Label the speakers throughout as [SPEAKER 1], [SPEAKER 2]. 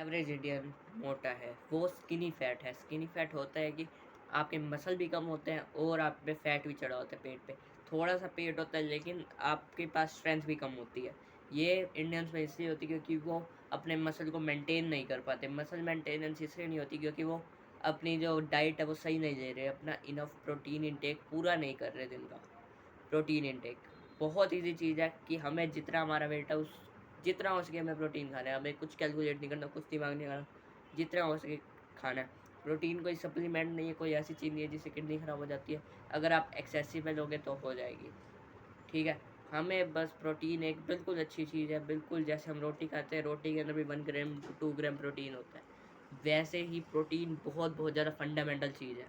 [SPEAKER 1] Average Indian मोटा है वो स्किनी फैट है। स्किनी फैट होता है कि आपके मसल भी कम होते हैं और आप पे फैट भी चढ़ा होता है पेट पे। थोड़ा सा पेट होता है लेकिन आपके पास स्ट्रेंथ भी कम होती है। ये इंडियंस में इसलिए होती है क्योंकि वो अपने मसल को मेंटेन नहीं कर पाते। मसल मेंटेनेंस इसलिए नहीं होती क्योंकि वो अपनी जो डाइट है वो सही नहीं ले रहे, अपना इनफ प्रोटीन इंटेक पूरा नहीं कर रहे दिन का। प्रोटीन इंटेक बहुत ईजी चीज़ है कि हमें जितना हमारा वेट है उस जितना हो सके हमें प्रोटीन खाना है। हमें कुछ कैलकुलेट नहीं करना, कुछ दिमाग नहीं लगाना, जितना हो सके खाना है। प्रोटीन कोई सप्लीमेंट नहीं है, कोई ऐसी चीज़ नहीं है जिससे किडनी ख़राब हो जाती है। अगर आप एक्सेसिव में लोगे तो हो जाएगी। ठीक है, हमें बस प्रोटीन एक बिल्कुल अच्छी चीज़ है। बिल्कुल जैसे हम रोटी खाते हैं, रोटी के अंदर भी 1 ग्राम 2 ग्राम प्रोटीन होता है, वैसे ही प्रोटीन बहुत बहुत ज़्यादा फंडामेंटल चीज़ है।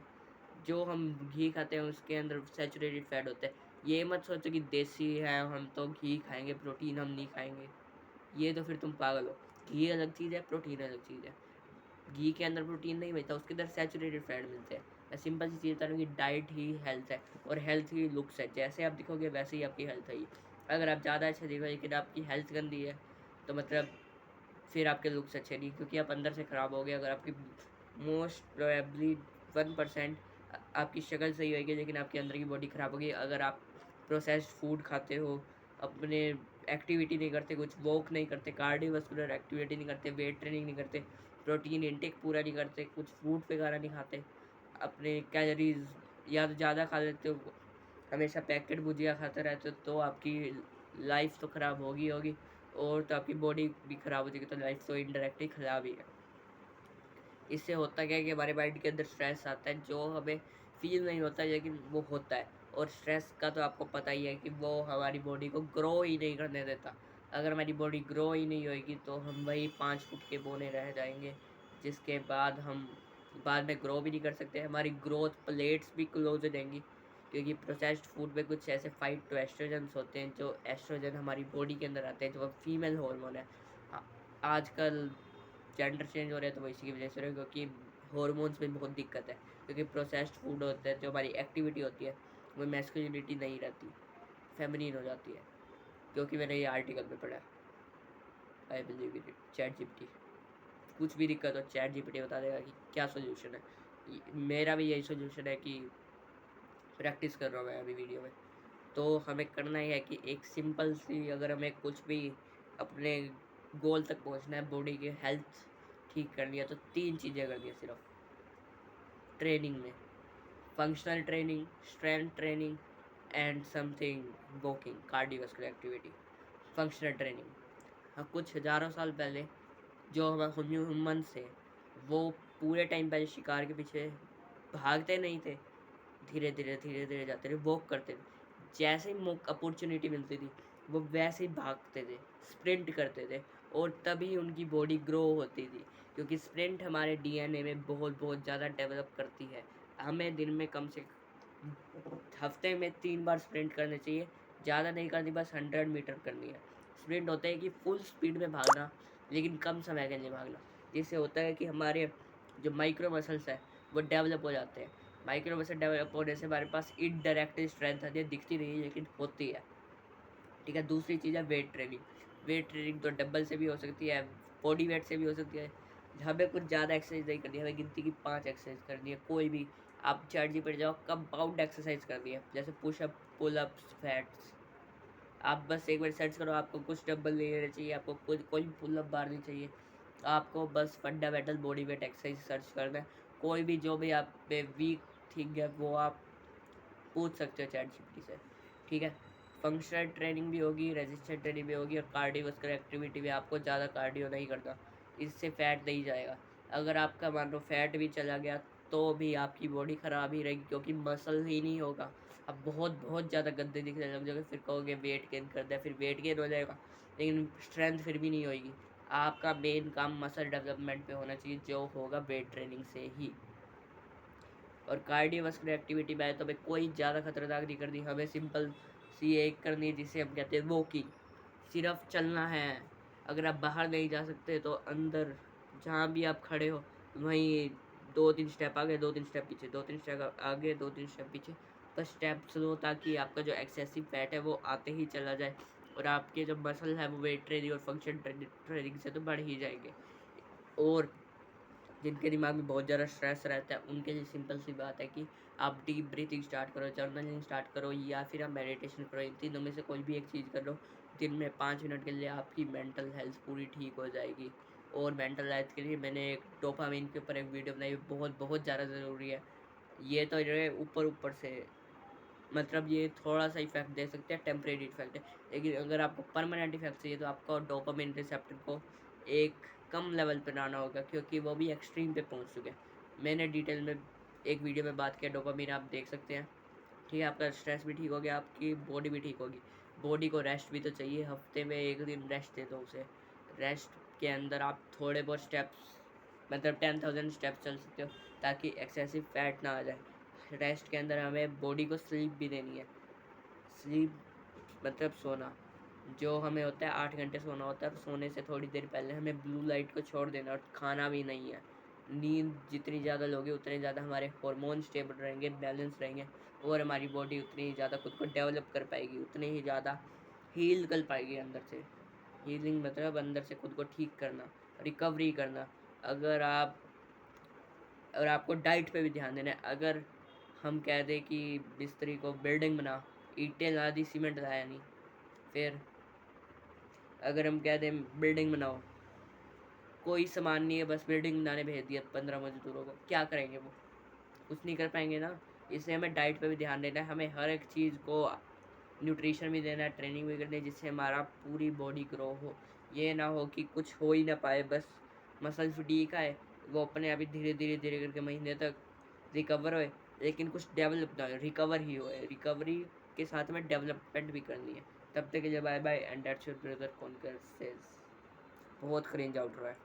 [SPEAKER 1] जो हम घी खाते हैं उसके अंदर सैचुरेटेड फैट होता है। ये मत सोचो कि देसी है हम तो घी खाएंगे प्रोटीन हम नहीं खाएंगे, ये तो फिर तुम पागल हो। घी अलग चीज़ है, प्रोटीन अलग चीज़ है। घी के अंदर प्रोटीन नहीं मिलता, उसके अंदर सैचुरेटेड फैट मिलते हैं। मैं सिंपल सी चीज़ बता रहा हूँ कि डाइट ही हेल्थ है और हेल्थ ही लुक्स है। जैसे आप दिखोगे वैसे ही आपकी हेल्थ है। अगर आप ज़्यादा अच्छे दिखो लेकिन आपकी हेल्थ गंदी है तो मतलब फिर आपके लुक्स अच्छे नहीं, क्योंकि आप अंदर से ख़राब हो गए। अगर आपकी मोस्ट प्रोबेबली 1% आपकी शक्ल सही होगी लेकिन आपके अंदर की बॉडी ख़राब होगी। अगर आप प्रोसेस्ड फूड खाते हो, अपने एक्टिविटी नहीं करते, कुछ वॉक नहीं करते, कार्डियोवास्कुलर एक्टिविटी नहीं करते, वेट ट्रेनिंग नहीं करते, प्रोटीन इंटेक पूरा नहीं करते, कुछ फ्रूट वगैरह नहीं खाते, अपने कैलोरीज या तो ज़्यादा खा लेते हो, हमेशा पैकेट भुजिया खाते रहते हो, तो आपकी लाइफ तो ख़राब होगी होगी और तो आपकी बॉडी भी ख़राब हो जाएगी। तो लाइफ तो इनडायरेक्टली ख़राब ही है। इससे होता क्या है कि हमारे माइंड के अंदर स्ट्रेस आता है जो हमें फील नहीं होता लेकिन वो होता है। और स्ट्रेस का तो आपको पता ही है कि वो हमारी बॉडी को ग्रो ही नहीं करने देता। अगर हमारी बॉडी ग्रो ही नहीं होगी तो हम वही 5 फुट के बोने रह जाएंगे, जिसके बाद हम बाद में ग्रो भी नहीं कर सकते। हमारी ग्रोथ प्लेट्स भी क्लोज हो जाएंगी क्योंकि प्रोसेस्ड फूड में कुछ ऐसे फाइट टू एस्ट्रोजन्स होते हैं जो एस्ट्रोजन हमारी बॉडी के अंदर आते हैं, जो फीमेल हार्मोन है। आजकल जेंडर चेंज हो रहे हैं तो वो इसी की वजह से हो रहा है क्योंकि हॉर्मोन्स में बहुत दिक्कत है। क्योंकि प्रोसेस्ड फूड होता है, जो हमारी एक्टिविटी होती है वो मैस्कुलिनिटी नहीं रहती, फेमिनिन हो जाती है। क्योंकि मैंने ये आर्टिकल में पढ़ा है, I believe in it. Chat GPT, कुछ भी दिक्कत हो चैट जीपीटी बता देगा कि क्या सोल्यूशन है। मेरा भी यही सोल्यूशन है कि प्रैक्टिस कर रहा हूँ मैं अभी वीडियो में। तो हमें करना ही है कि एक सिंपल सी, अगर हमें कुछ भी अपने गोल तक पहुंचना है, बॉडी की हेल्थ ठीक करनी है, तो 3 चीज़ें करनी है सिर्फ ट्रेनिंग में: functional training, strength training and something walking, cardiovascular activity. Functional training, हाँ, कुछ हज़ारों साल पहले जो हम ह्यूमन्स थे वो पूरे टाइम पहले शिकार के पीछे भागते नहीं थे, धीरे धीरे जाते थे, वॉक करते थे। जैसे ही अपॉर्चुनिटी मिलती थी वो वैसे ही भागते थे, स्प्रिंट करते थे, और तभी उनकी बॉडी ग्रो होती थी। क्योंकि स्प्रिंट हमारे डीएनए में बहुत बहुत ज़्यादा डेवलप करती है। हमें दिन में कम से हफ्ते में 3 बार स्प्रिंट करनी चाहिए, ज़्यादा नहीं करनी, बस 100 मीटर करनी है। स्प्रिंट होता है कि फुल स्पीड में भागना लेकिन कम समय के लिए भागना। जिससे होता है कि हमारे जो माइक्रो मसल्स हैं वो डेवलप हो जाते हैं। माइक्रो मसल डेवलप होने से हमारे पास इनडायरेक्ट स्ट्रेंथ आती है, दिखती नहीं है लेकिन होती है। ठीक है, दूसरी चीज़ है वेट ट्रेनिंग। वेट ट्रेनिंग तो डंबल से भी हो सकती है, बॉडी वेट से भी हो सकती है। हमें कुछ ज़्यादा एक्सरसाइज नहीं करनी है, हमें गिनती की 5 एक्सरसाइज करनी है। कोई भी आप चैट जी पर जाओ, कंपाउंड एक्सरसाइज करनी है, जैसे पुशअप, पुलअप्स, फैट्स। आप बस एक बार सर्च करो, आपको कुछ डंबल नहीं लेने चाहिए, आपको कोई पुलअप बार नहीं चाहिए। आपको बस fundamental body weight exercise search करना है। कोई भी जो भी आप पे वीक थिंग है वो आप पूछ सकते हो चैट जीपीटी से। ठीक है, फंक्शनल ट्रेनिंग भी होगी, रेजिस्टेंट ट्रेनिंग भी होगी और कार्डियोवास्कुलर एक्टिविटी भी। आपको ज़्यादा कार्डियो नहीं करना, इससे फैट नहीं जाएगा। अगर आपका मान लो फैट भी चला गया तो भी आपकी बॉडी ख़राब ही रहेगी क्योंकि मसल ही नहीं होगा। अब बहुत बहुत ज़्यादा गंदे दिखने लग जाओगे, फिर कहोगे वेट गेन करना है, फिर वेट गेन हो जाएगा लेकिन स्ट्रेंथ फिर भी नहीं होगी। आपका मेन काम मसल डेवलपमेंट पे होना चाहिए जो होगा वेट ट्रेनिंग से ही। और कार्डियोवास्कुलर एक्टिविटी में तो हमें कोई ज़्यादा खतरनाक नहीं करनी, हमें सिंपल सी एक करनी है जिसे हम कहते हैं वॉकिंग। सिर्फ चलना है। अगर आप बाहर नहीं जा सकते तो अंदर जहाँ भी आप खड़े हो वहीं 2-3 स्टेप आगे, 2-3 स्टेप पीछे, 2-3 स्टेप आगे, 2-3 स्टेप पीछे, बस स्टेप स्लो, ताकि आपका जो एक्सेसिव फैट है वो आते ही चला जाए और आपके जो मसल है वो वेट ट्रेनिंग और फंक्शन ट्रेनिंग से तो बढ़ ही जाएंगे। और जिनके दिमाग में बहुत ज़्यादा स्ट्रेस रहता है उनके लिए सिंपल सी बात है कि आप डीप ब्रीथिंग स्टार्ट करो, जर्नलिंग स्टार्ट करो, या फिर आप मेडिटेशन करो। इन तीनों में से कोई भी एक चीज़ कर लो, दिन में 5 मिनट के लिए आपकी मेंटल हेल्थ पूरी ठीक हो जाएगी। और मेंटल हेल्थ के लिए मैंने एक डोपामिन के ऊपर एक वीडियो बनाई, बहुत बहुत ज़्यादा ज़रूरी है। ये तो जो है ऊपर ऊपर से, मतलब ये थोड़ा सा इफेक्ट दे सकते हैं, टेम्परेरी इफेक्ट है, लेकिन अगर आपको परमानेंट इफेक्ट चाहिए तो आपको डोपामिन रिसेप्टर को एक कम लेवल पर लाना होगा, क्योंकि वो भी एक्सट्रीम पे पहुंच चुके हैं। मैंने डिटेल में एक वीडियो में बात किया डोपामिन, आप देख सकते हैं। ठीक है, आपका स्ट्रेस भी ठीक हो गया, आपकी बॉडी भी ठीक होगी। बॉडी को रेस्ट भी तो चाहिए, हफ्ते में एक दिन रेस्ट दे दो उसे। रेस्ट के अंदर आप थोड़े बहुत स्टेप्स, मतलब 10,000 स्टेप्स चल सकते हो, ताकि एक्सेसिव फैट ना आ जाए। रेस्ट के अंदर हमें बॉडी को स्लीप भी देनी है। स्लीप मतलब सोना, जो हमें होता है 8 घंटे सोना होता है, और सोने से थोड़ी देर पहले हमें ब्लू लाइट को छोड़ देना, और खाना भी नहीं है। नींद जितनी ज़्यादा लोगे उतने ज़्यादा हमारे हार्मोन स्टेबल रहेंगे, बैलेंस रहेंगे, और हमारी बॉडी उतनी ही ज़्यादा खुद को डेवलप कर पाएगी, उतनी ही ज़्यादा हील कर पाएगी अंदर से। हीलिंग मतलब अंदर से खुद को ठीक करना, रिकवरी करना। अगर आप, और आपको डाइट पे भी ध्यान देना है। अगर हम कह दें कि मिस्त्री को बिल्डिंग बना, ईंटें ला दी, सीमेंट लाया नहीं, फिर अगर हम कह दें बिल्डिंग बनाओ, कोई सामान नहीं है, बस बिल्डिंग बनाने भेज दिया 15 मजदूरों को, क्या करेंगे वो? कुछ नहीं कर पाएंगे ना। इसलिए हमें डाइट पे भी ध्यान देना है, हमें हर एक चीज़ को, न्यूट्रिशन भी देना है, ट्रेनिंग भी करनी है, जिससे हमारा पूरी बॉडी ग्रो हो। ये ना हो कि कुछ हो ही ना पाए, बस मसल फटीक आए, वो अपने आप ही धीरे धीरे धीरे करके महीने तक रिकवर होए, लेकिन कुछ डेवलप ना हो, रिकवर ही होए। रिकवरी के साथ में डेवलपमेंट भी करनी है। तब तक के लिए bye bye, and that's your brother conquer says. बहुत क्रिंज आउट रहा है।